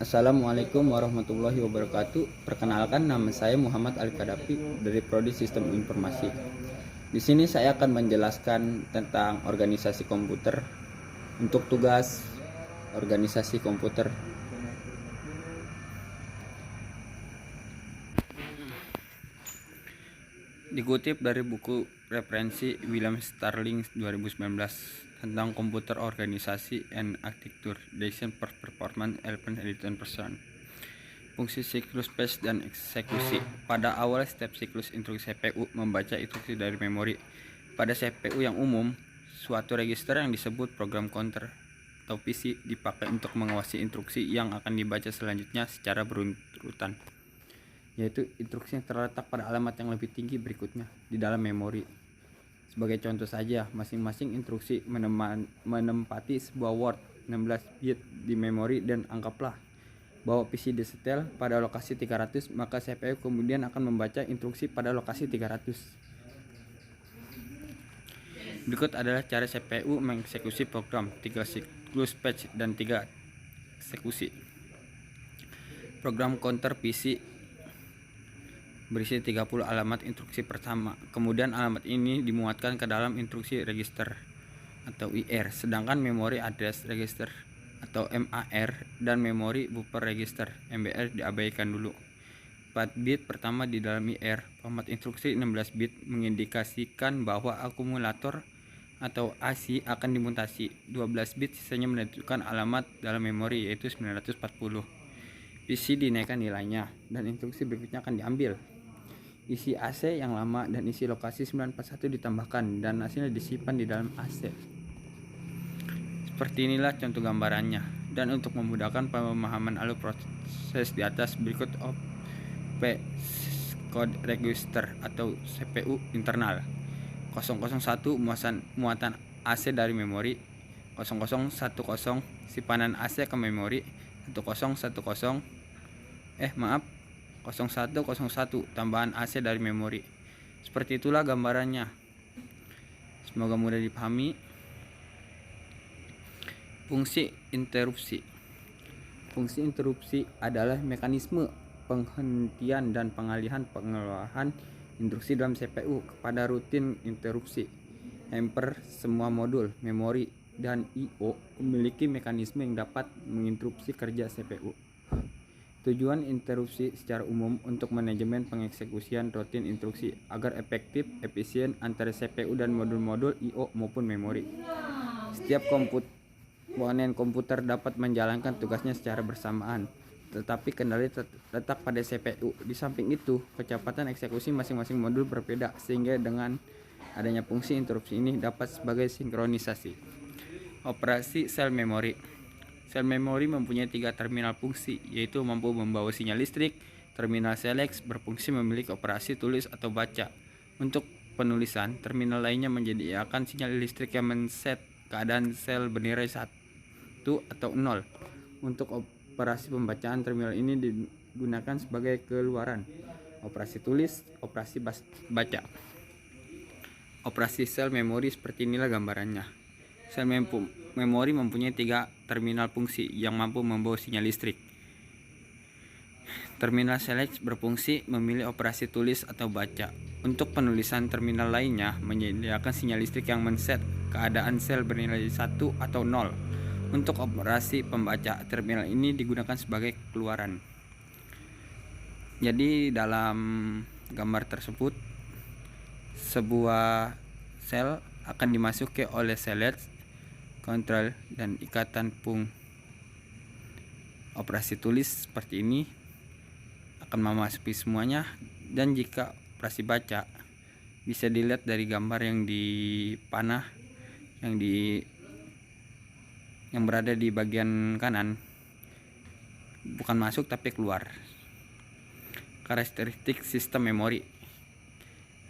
Assalamualaikum warahmatullahi wabarakatuh. Perkenalkan, nama saya Muhammad Ali Kadafi dari Prodi Sistem Informasi. Di sini saya akan menjelaskan tentang organisasi komputer untuk tugas organisasi komputer. Dikutip dari buku referensi William Starling 2019 tentang komputer organisasi and architecture design for performance 11%. Fungsi siklus batch dan eksekusi. Pada awal step siklus instruksi CPU membaca instruksi dari memori. Pada CPU yang umum, suatu register yang disebut program counter atau PC dipakai untuk mengawasi instruksi yang akan dibaca selanjutnya secara berurutan, yaitu instruksi yang terletak pada alamat yang lebih tinggi berikutnya di dalam memori. Sebagai contoh saja, masing-masing instruksi menempati sebuah word 16 bit di memori, dan anggaplah bahwa PC disetel pada lokasi 300, maka CPU kemudian akan membaca instruksi pada lokasi 300. Berikut adalah cara CPU mengeksekusi program: 3 siklus batch dan 3 eksekusi. Program counter PC berisi 30 alamat instruksi pertama. Kemudian alamat ini dimuatkan ke dalam instruksi register atau IR, sedangkan memory address register atau MAR dan memory buffer register MBR diabaikan dulu. 4 bit pertama di dalam IR, format instruksi 16 bit mengindikasikan bahwa akumulator atau AC akan dimutasi. 12 bit sisanya menentukan alamat dalam memori, yaitu 940. PC dinaikkan nilainya dan instruksi berikutnya akan diambil. Isi AC yang lama dan isi lokasi 941 ditambahkan dan hasilnya disimpan di dalam AC. Seperti inilah contoh gambarannya. Dan untuk memudahkan pemahaman alur proses di atas, berikut OP code register atau CPU internal. 001 muatan AC dari memori, 0010 simpanan AC ke memori, 0101 tambahan AC dari memori. Seperti itulah gambarannya. Semoga mudah dipahami. Fungsi interupsi. Fungsi interupsi adalah mekanisme penghentian dan pengalihan pengelolaan instruksi dalam CPU kepada rutin interupsi. Hampir semua modul, memori, dan I/O memiliki mekanisme yang dapat menginterupsi kerja CPU. Tujuan interupsi secara umum untuk manajemen pengeksekusian rutin instruksi agar efektif, efisien antara CPU dan modul-modul I/O maupun memori. Setiap komponen komputer dapat menjalankan tugasnya secara bersamaan, tetapi kendali terletak pada CPU. Di samping itu, kecepatan eksekusi masing-masing modul berbeda, sehingga dengan adanya fungsi interupsi ini dapat sebagai sinkronisasi. Operasi sel memori. Sel memori mempunyai 3 terminal fungsi, yaitu mampu membawa sinyal listrik. Terminal select berfungsi memiliki operasi tulis atau baca. Untuk penulisan, terminal lainnya menyediakan sinyal listrik yang men-set keadaan sel bernilai 1 atau 0. Untuk operasi pembacaan, terminal ini digunakan sebagai keluaran. Operasi tulis, operasi baca. Operasi sel memori seperti inilah gambarannya. Sel memori mempunyai 3 terminal fungsi yang mampu membawa sinyal listrik. Terminal select berfungsi memilih operasi tulis atau baca. Untuk penulisan, terminal lainnya menyediakan sinyal listrik yang men-set keadaan sel bernilai 1 atau 0. Untuk operasi pembaca, terminal ini digunakan sebagai keluaran. Jadi dalam gambar tersebut, sebuah sel akan dimasuki oleh select, kontrol, dan ikatan operasi tulis seperti ini akan memasuki semuanya. Dan jika operasi baca, bisa dilihat dari gambar yang di panah yang berada di bagian kanan, bukan masuk tapi keluar. Karakteristik sistem memori.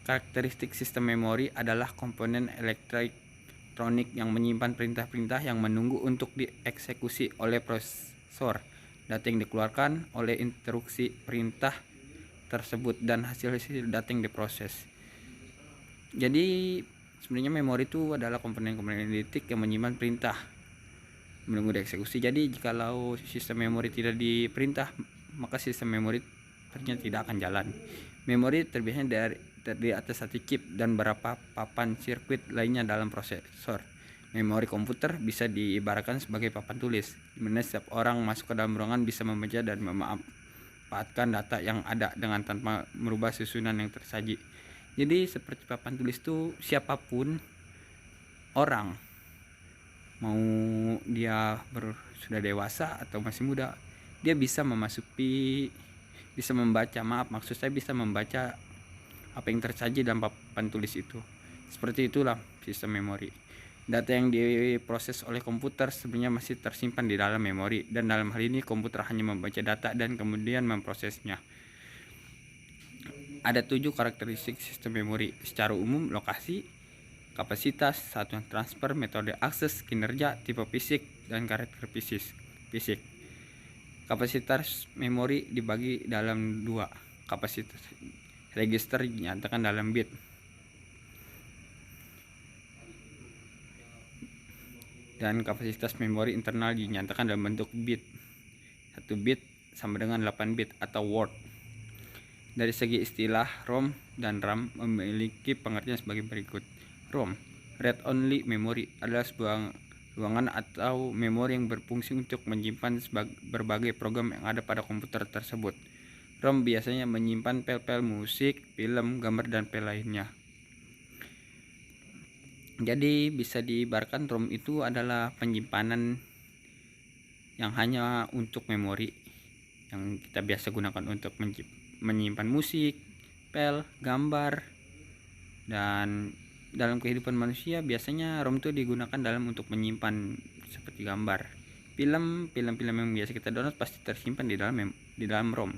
Karakteristik sistem memori adalah komponen elektronik yang menyimpan perintah-perintah yang menunggu untuk dieksekusi oleh prosesor. Data yang dikeluarkan oleh instruksi perintah tersebut dan hasil-hasil data yang diproses. Jadi sebenarnya memori itu adalah komponen-komponen detik yang menyimpan perintah menunggu dieksekusi. Jadi jikalau sistem memori tidak diperintah, maka sistem memori ternyata tidak akan jalan. Memori terdiri atas satu chip dan beberapa papan sirkuit lainnya dalam prosesor. Memori komputer bisa diibaratkan sebagai papan tulis, di mana setiap orang masuk ke dalam ruangan bisa membaca dan memanfaatkan data yang ada dengan tanpa merubah susunan yang tersaji. Jadi seperti papan tulis itu, siapapun orang, mau dia sudah dewasa atau masih muda, dia bisa maksud saya bisa membaca apa yang tersaji dalam papan tulis itu. Seperti itulah sistem memori. Data yang diproses oleh komputer sebenarnya masih tersimpan di dalam memori, dan dalam hal ini komputer hanya membaca data dan kemudian memprosesnya. Ada 7 karakteristik sistem memori secara umum: lokasi, kapasitas, satuan transfer, metode akses, kinerja, tipe fisik, dan karakter fisik. Kapasitas memori dibagi dalam 2. Kapasitas register dinyatakan dalam bit. Dan kapasitas memori internal dinyatakan dalam bentuk bit. 1 bit sama dengan 8 bit atau word. Dari segi istilah, ROM dan RAM memiliki pengertian sebagai berikut. ROM, read only memory, adalah sebuah ruangan atau memori yang berfungsi untuk menyimpan berbagai program yang ada pada komputer tersebut. ROM biasanya menyimpan file-file musik, film, gambar, dan file lainnya. Jadi bisa diibaratkan ROM itu adalah penyimpanan yang hanya untuk memori yang kita biasa gunakan untuk menyimpan musik, file, gambar. Dan dalam kehidupan manusia biasanya ROM itu digunakan untuk menyimpan seperti gambar, film yang biasa kita download pasti tersimpan di dalam ROM.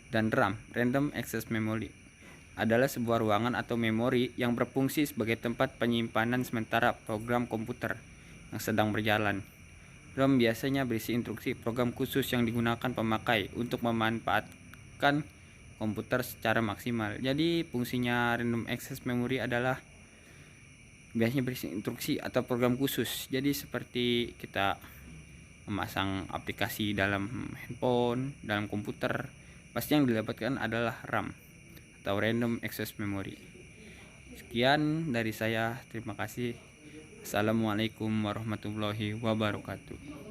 Dan RAM, Random Access Memory, adalah sebuah ruangan atau memori yang berfungsi sebagai tempat penyimpanan sementara program komputer yang sedang berjalan. ROM biasanya berisi instruksi program khusus yang digunakan pemakai untuk memanfaatkan komputer secara maksimal. Jadi fungsinya Random Access Memory adalah biasanya berisi instruksi atau program khusus. Jadi seperti kita memasang aplikasi dalam handphone, dalam komputer, pasti yang didapatkan adalah RAM atau Random Access Memory. Sekian dari saya, terima kasih. Assalamualaikum warahmatullahi wabarakatuh.